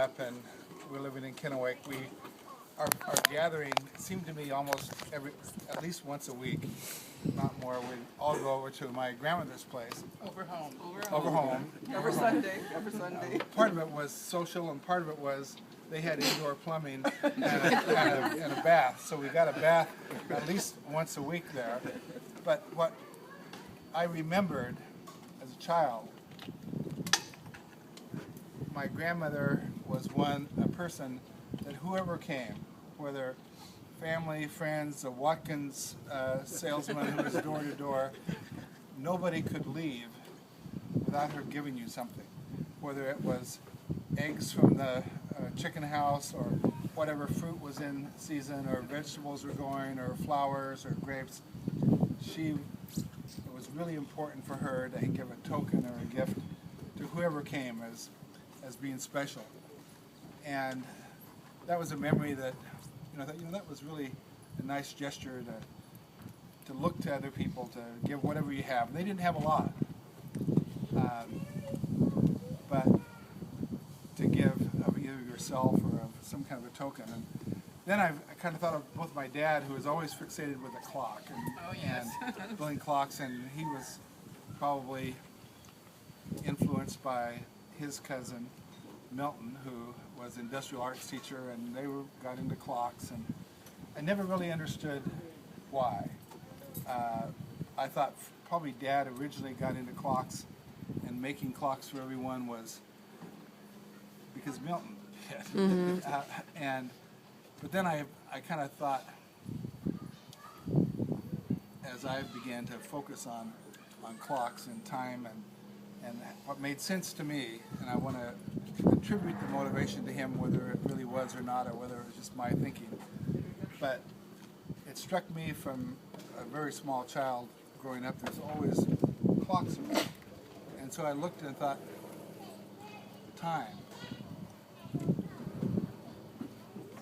up and we're living in Kennewick, our gathering seemed to me almost at least once a week, not more. We'd all go over to my grandmother's place. Over home. Every Sunday. Part of it was social, and part of it was they had indoor plumbing and a bath. So we got a bath at least once a week there. But what I remembered as a child, my grandmother was a person that whoever came, whether family, friends, a Watkins salesman who was door to door, nobody could leave without her giving you something. Whether it was eggs from the chicken house or whatever fruit was in season or vegetables were going or flowers or grapes, it was really important for her to give a token or a gift to whoever came as being special. And that was a memory that that was really a nice gesture to look to other people, to give whatever you have. And they didn't have a lot, but to give of either yourself or of some kind of a token. And then I kind of thought of both my dad, who was always fixated with a clock and building clocks, and he was probably influenced by his cousin Milton, who was an industrial arts teacher, and they got into clocks, and I never really understood why. I thought probably Dad originally got into clocks and making clocks for everyone was because Milton did. But then I kind of thought, as I began to focus on clocks and time and what made sense to me, and I want to attribute the motivation to him, whether it really was or not, or whether it was just my thinking. But it struck me from a very small child growing up, there's always clocks around. And so I looked and thought, time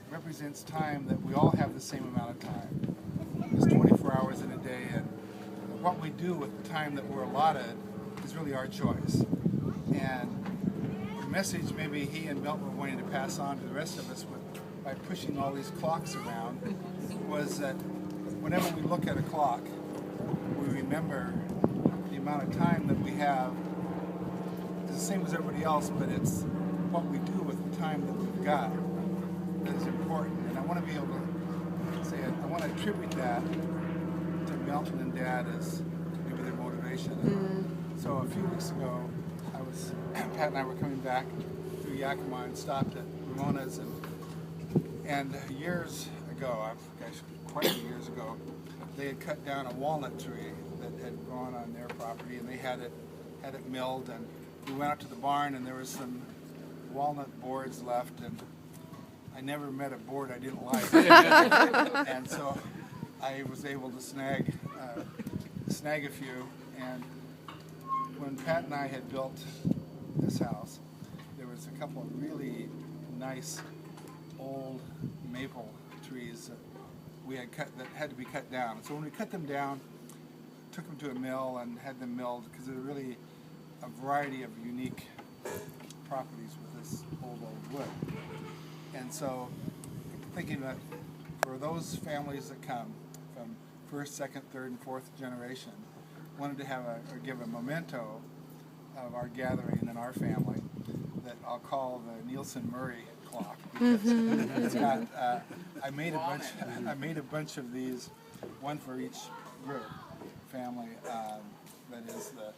represents time, that we all have the same amount of time. There's 24 hours in a day, and what we do with the time that we're allotted is really our choice. And the message maybe he and Milton were wanting to pass on to the rest of us by pushing all these clocks around was that whenever we look at a clock, we remember the amount of time that we have. It's the same as everybody else, but it's what we do with the time that we've got that is important. And I want to be able to say it. I want to attribute that to Milton and Dad as maybe their motivation. So a few weeks ago, Pat and I were coming back through Yakima and stopped at Ramona's, and years ago, quite a few years ago, they had cut down a walnut tree that had grown on their property, and they had it milled, and we went out to the barn, and there was some walnut boards left, and I never met a board I didn't like. And so I was able to snag a few, and when Pat and I had built this house, there was a couple of really nice old maple trees that we had cut that had to be cut down. So when we cut them down, took them to a mill and had them milled, because there were really a variety of unique properties with this old wood. And so thinking that for those families that come from first, second, third, and fourth generation, wanted to have give a memento of our gathering and our family that I'll call the Nielsen Murray clock, because it's got I made a bunch of these, one for each group family. That is the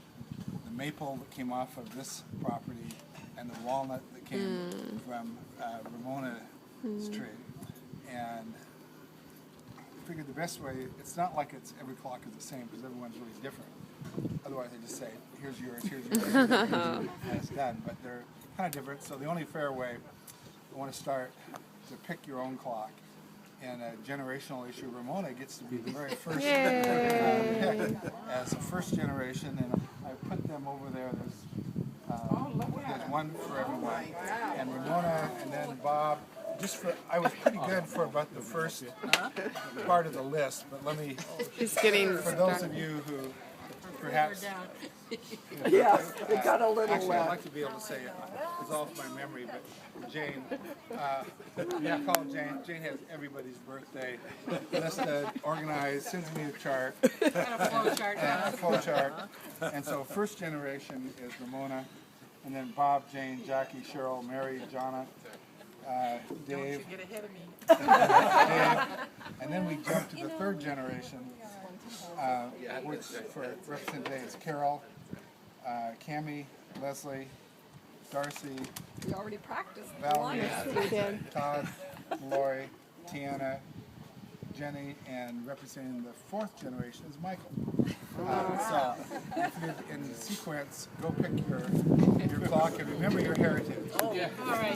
maple that came off of this property and the walnut that came from Ramona's tree. And I figured the best way, it's not like every clock is the same, because everyone's really different. Otherwise they just say, here's yours, and it's done. But they're kind of different, so the only fair way, I want to start to pick your own clock. And a generational issue, Ramona gets to be the very first pick as a first generation, and I put them over there. There's one for everyone, and Ramona, and then Bob. I was pretty good for about the first part of the list, but let me. He's getting for those of you who perhaps. Yeah, it got a little, Actually, I'd like to be able to say it. It's off my memory, but Jane, yeah, call Jane. Jane has everybody's birthday listed, organized, sends me a chart. Got a flow chart And down. a flow chart. And so first generation is Ramona, and then Bob, Jane, Jackie, Cheryl, Mary, Jonna, Dave, Get ahead of me. Dave, and then we jump to the third generation, which for represented today is Carol, Cammie, Leslie, Darcy, we already practiced. Valerie, We did. Todd, Lori, Tiana, Jenny, and representing the fourth generation is Michael. So if you're in sequence, go pick your clock and remember your heritage. All right.